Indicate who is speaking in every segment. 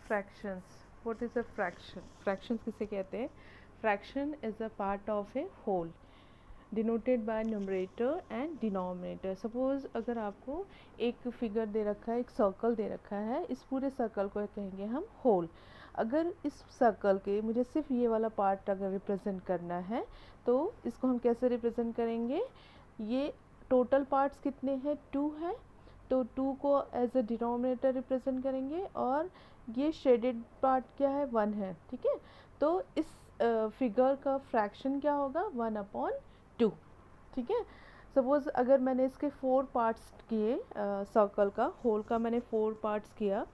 Speaker 1: fractions. What is a fraction? Fractions किसे कहते हैं? Fraction is a part of a whole denoted by numerator and denominator. Suppose अगर आपको एक figure दे रखा है, एक सर्कल दे रखा है, इस पूरे सर्कल को कहेंगे हम होल. अगर इस सर्कल के मुझे सिर्फ ये वाला पार्ट अगर रिप्रेजेंट करना है तो इसको हम कैसे रिप्रेजेंट करेंगे? ये टोटल पार्ट्स कितने हैं? 2 है, तो 2 को एज अ डिनोमिनेटर रिप्रेजेंट करेंगे और ये शेडेड पार्ट क्या है? 1 है. ठीक है, तो इस फिगर का फ्रैक्शन क्या होगा? 1/2. ठीक है, सपोज अगर मैंने इसके 4 पार्ट्स किए, सर्कल का, होल का मैंने 4 पार्ट्स किया,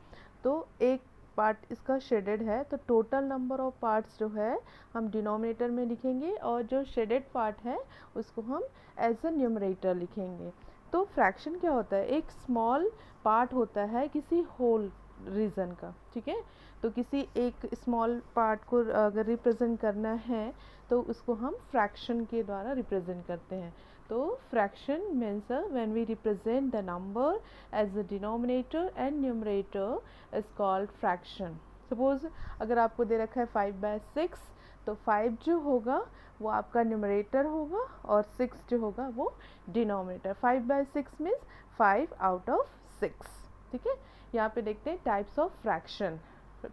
Speaker 1: तो एक पार्ट इसका शेडेड है, तो टोटल नंबर ऑफ पार्ट्स जो है हम डिनोमिनेटर में लिखेंगे और जो शेडेड पार्ट है उसको हम एज अ न्यूमरेटर लिखेंगे. तो फ्रैक्शन क्या होता है? एक स्मॉल पार्ट होता है किसी होल रीजन का. ठीक है, तो किसी एक स्मॉल पार्ट को अगर रिप्रेजेंट करना है तो उसको हम फ्रैक्शन के द्वारा रिप्रेजेंट करते हैं. तो fraction means when we represent the number as a denominator and numerator is called fraction. Suppose अगर आपको दे रखा है 5/6, तो 5 जो होगा वो आपका न्यूमरेटर होगा और 6 जो होगा वो डिनोमिनेटर. 5/6 means 5 out of 6. ठीक है, यहाँ पे देखते हैं टाइप्स ऑफ फ्रैक्शन.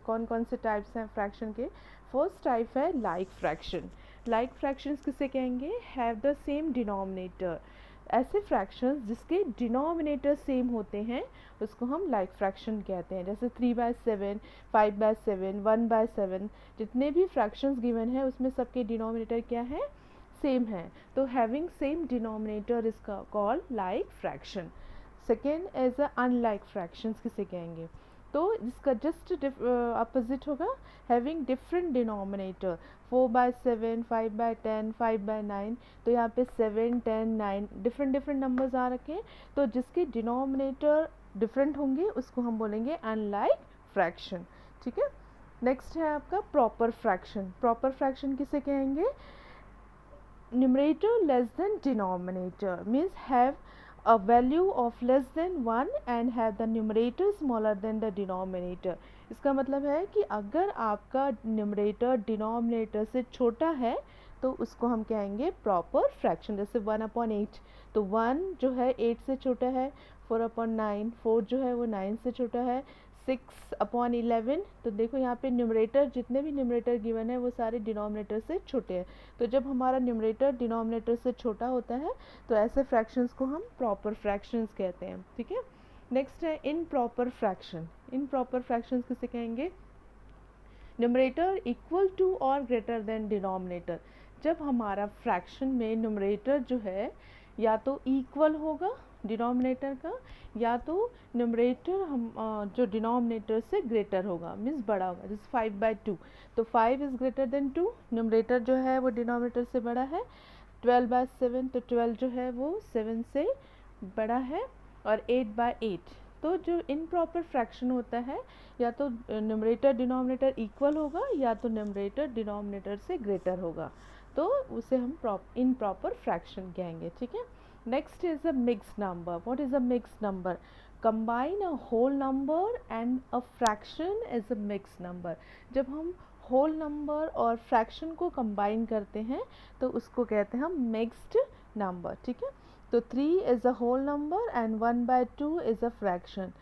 Speaker 1: कौन कौन से टाइप्स हैं फ्रैक्शन के? फर्स्ट टाइप है लाइक फ्रैक्शन. लाइक फ्रैक्शंस किसे कहेंगे? Have the same denominator. ऐसे फ्रैक्शंस जिसके डिनोमिनेटर सेम होते हैं उसको हम लाइक फ्रैक्शन कहते हैं. जैसे 3/7, 5/7, 1/7, जितने भी फ्रैक्शंस गिवन है उसमें सबके डिनोमिनेटर क्या है? सेम है. तो having same denominator is called like fraction. Second as a unlike fractions किसे कहेंगे? तो जिसका जस्ट अपोजिट होगा, हैविंग डिफरेंट डिनोमिनेटर. 4/7, 5/10, 5/9, तो यहाँ पे 7, 10, 9 डिफरेंट डिफरेंट नंबर्स आ रखे हैं, तो जिसके डिनोमिनेटर डिफरेंट होंगे उसको हम बोलेंगे अनलाइक फ्रैक्शन. ठीक है, नेक्स्ट है आपका प्रॉपर फ्रैक्शन. प्रॉपर फ्रैक्शन किसे कहेंगे? Numerator less than denominator means have a value of less than 1 and have the numerator smaller than the denominator. इसका मतलब है कि अगर आपका न्यूमरेटर डिनोमिनेटर से छोटा है तो उसको हम कहेंगे प्रॉपर फ्रैक्शन. जैसे 1/8, तो 1 जो है 8 से छोटा है. 4/9, 4 जो है वो 9 से छोटा है. 6/11, तो देखो यहाँ पे न्यूमरेटर, जितने भी न्यूमरेटर गिवन है वो सारे डिनोमिनेटर से छोटे हैं. तो जब हमारा न्यूमरेटर डिनोमिनेटर से छोटा होता है तो ऐसे फ्रैक्शंस को हम प्रॉपर फ्रैक्शंस कहते हैं. ठीक है, नेक्स्ट है इनप्रॉपर फ्रैक्शन. इनप्रॉपर फ्रैक्शंस किसे कहेंगे? न्यूमरेटर इक्वल टू और ग्रेटर देन डिनोमिनेटर. जब हमारा फ्रैक्शन में न्यूमरेटर जो है या तो इक्वल होगा डिनोमिनेटर का, या तो न्यूमरेटर हम जो डिनोमिनेटर से ग्रेटर होगा, मीन्स बड़ा होगा. जैसे 5/2, तो 5 इज़ ग्रेटर देन 2, न्यूमरेटर जो है वो डिनोमिनेटर से बड़ा है. 12/7, तो 12 जो है वो 7 से बड़ा है. और 8/8, तो जो इनप्रॉपर फ्रैक्शन होता है या तो न्यूमरेटर डिनोमिनेटर इक्वल होगा या तो न्यूमरेटर डिनोमिनेटर से ग्रेटर होगा, तो उसे हम इनप्रॉपर फ्रैक्शन कहेंगे. ठीक है, next is a mixed number. What is a mixed number? Combine a whole number and a fraction is a mixed number. जब हम होल नंबर और फ्रैक्शन को कंबाइन करते हैं तो उसको कहते हैं हम मिक्स्ड नंबर. ठीक है, तो 3 is a whole number and 1/2 is a fraction.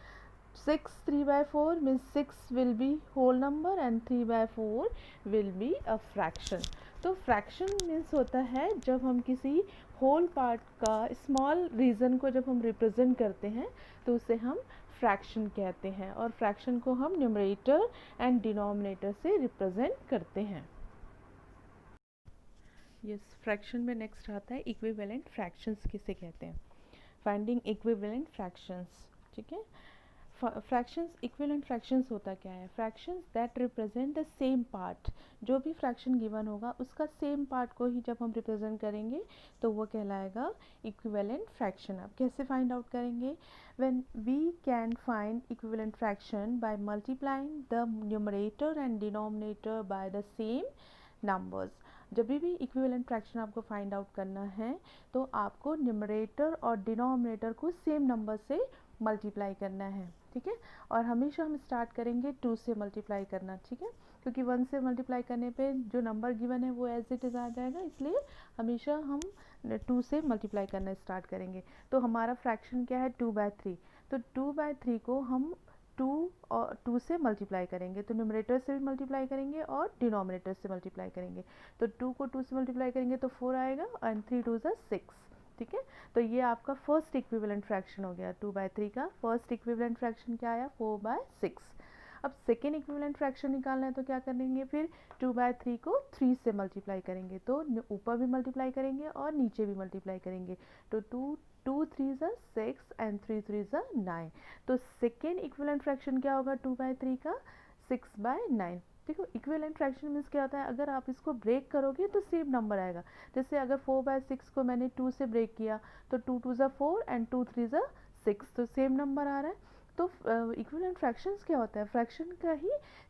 Speaker 1: 6 3/4 means 6 will be whole number and 3/4 will be a fraction. तो फ्रैक्शन मीन्स होता है जब हम किसी होल पार्ट का स्मॉल रीजन को जब हम रिप्रेजेंट करते हैं तो उसे हम फ्रैक्शन कहते हैं, और फ्रैक्शन को हम न्यूमरेटर एंड डिनोमिनेटर से रिप्रेजेंट करते हैं. यस, फ्रैक्शन में नेक्स्ट आता है इक्विवेलेंट फ्रैक्शंस किसे कहते हैं? Finding equivalent fractions. ठीक है, फ्रैक्शंस, इक्विवेलेंट फ्रैक्शंस होता क्या है? Fractions that represent the same part. जो भी फ्रैक्शन गिवन होगा उसका सेम पार्ट को ही जब हम रिप्रेजेंट करेंगे तो वो कहलाएगा इक्विवेलेंट फ्रैक्शन. अब कैसे फाइंड आउट करेंगे? When we can find equivalent fraction by multiplying the numerator and denominator by the same numbers. जब भी इक्विवेलेंट फ्रैक्शन आपको फाइंड आउट करना है तो आपको न्यूमरेटर और डिनोमिनेटर को सेम नंबर से मल्टीप्लाई करना है, ठीक है। और हमेशा हम स्टार्ट करेंगे 2 से मल्टीप्लाई करना, ठीक है, क्योंकि 1 से मल्टीप्लाई करने पे जो नंबर गिवन है वो एज इट इज़ आ जाएगा, इसलिए हमेशा हम 2 से मल्टीप्लाई करना स्टार्ट करेंगे। तो हमारा फ्रैक्शन क्या है 2/3, तो 2/3 को हम 2 और 2 से मल्टीप्लाई करेंगे, तो न्यूमरेटर से भी मल्टीप्लाई करेंगे और डिनोमिनेटर से मल्टीप्लाई करेंगे। तो 2 को 2 से मल्टीप्लाई करेंगे तो 4 आएगा एंड 3 2 ज़ा 6, ठीक है। तो ये आपका फर्स्ट इक्विवेलेंट फ्रैक्शन हो गया 2/3 का। फर्स्ट इक्विवेलेंट फ्रैक्शन क्या आया 4/6। अब सेकेंड इक्विवेलेंट फ्रैक्शन निकालना है तो क्या करेंगे, फिर 2/3 को 3 से मल्टीप्लाई करेंगे, तो ऊपर भी मल्टीप्लाई करेंगे और नीचे भी मल्टीप्लाई करेंगे। तो 2 3 ज़ा 6 एंड 3 3 ज़ा 9। तो सेकेंड इक्विवेलेंट फ्रैक्शन क्या होगा 2/3 का 6/9। देखो इक्विवेलेंट फ्रैक्शन मीन्स क्या होता है, अगर आप इसको ब्रेक करोगे तो सेम नंबर आएगा। जैसे अगर 4/6 को मैंने 2 से ब्रेक किया तो 2 2 ज़ा 4 एंड 2 3 ज़ा 6, तो सेम नंबर आ रहा है। तो इक्विवेलेंट फ्रैक्शंस क्या होता है, फ्रैक्शन का ही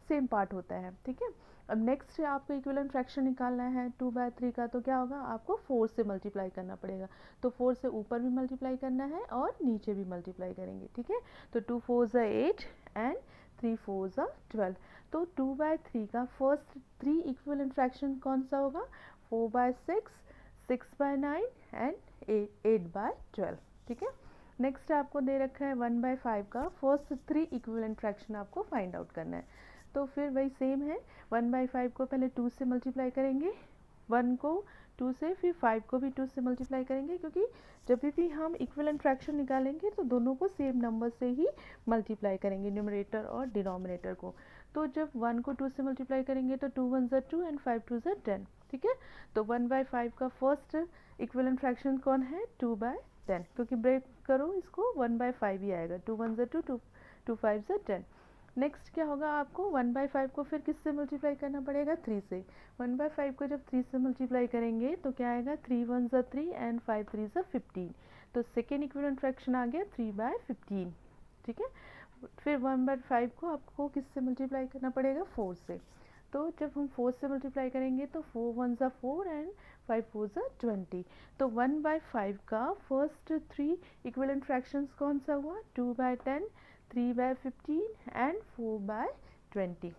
Speaker 1: सेम पार्ट होता है, ठीक है। अब नेक्स्ट आपको इक्विवेलेंट फ्रैक्शन निकालना है 2/3 का, तो क्या होगा, आपको 4 से मल्टीप्लाई करना पड़ेगा। तो 4 से ऊपर भी मल्टीप्लाई करना है और नीचे भी मल्टीप्लाई करेंगे, ठीक है। तो 2 4 ज़ा 8 एंड 3 4 ज़ा 12। तो 2/3 का फर्स्ट 3 इक्विवेलेंट फ्रैक्शन कौन सा होगा, 4/6, 6/9 एंड 8/12, ठीक है। नेक्स्ट आपको दे रखा है 1/5 का फर्स्ट 3 इक्विवेलेंट फ्रैक्शन आपको फाइंड आउट करना है। तो फिर वही सेम है, 1/5 को पहले 2 से मल्टीप्लाई करेंगे, 1 को 2 से, फिर 5 को भी 2 से मल्टीप्लाई करेंगे, क्योंकि जब भी हम इक्विवेलेंट फ्रैक्शन निकालेंगे तो दोनों को सेम नंबर से ही मल्टीप्लाई करेंगे, न्यूमरेटर और डिनोमिनेटर को। तो जब 1 को 2 से मल्टीप्लाई करेंगे तो 2 1 ज़ा 2 एंड 5 2 ज़ा 10, ठीक है। तो 1/5 का फर्स्ट इक्विवेलेंट फ्रैक्शन कौन है 2/10, क्योंकि ब्रेक करो इसको 1/5 ही आएगा, 2 1 ज़ा 2 2 5 ज़ा 10। नेक्स्ट क्या होगा, आपको 1/5 को फिर किससे मल्टीप्लाई करना पड़ेगा 3 से। 1/5 को जब 3 से मल्टीप्लाई करेंगे तो क्या आएगा 3 1 ज़ा 3 एंड 5 3 ज़ा 15। तो सेकेंड इक्विवेलेंट फ्रैक्शन आ गया 3/15, ठीक है। फिर 1/5 को आपको किससे मल्टीप्लाई करना पड़ेगा 4 से। तो जब हम 4 से मल्टीप्लाई करेंगे तो 4 1 ज़ा 4 एंड 5 4 ज़ा 20। तो 1/5 का फर्स्ट 3 इक्विवेलेंट फ्रैक्शंस कौन सा हुआ 2/10, 3/15 एंड 4/20।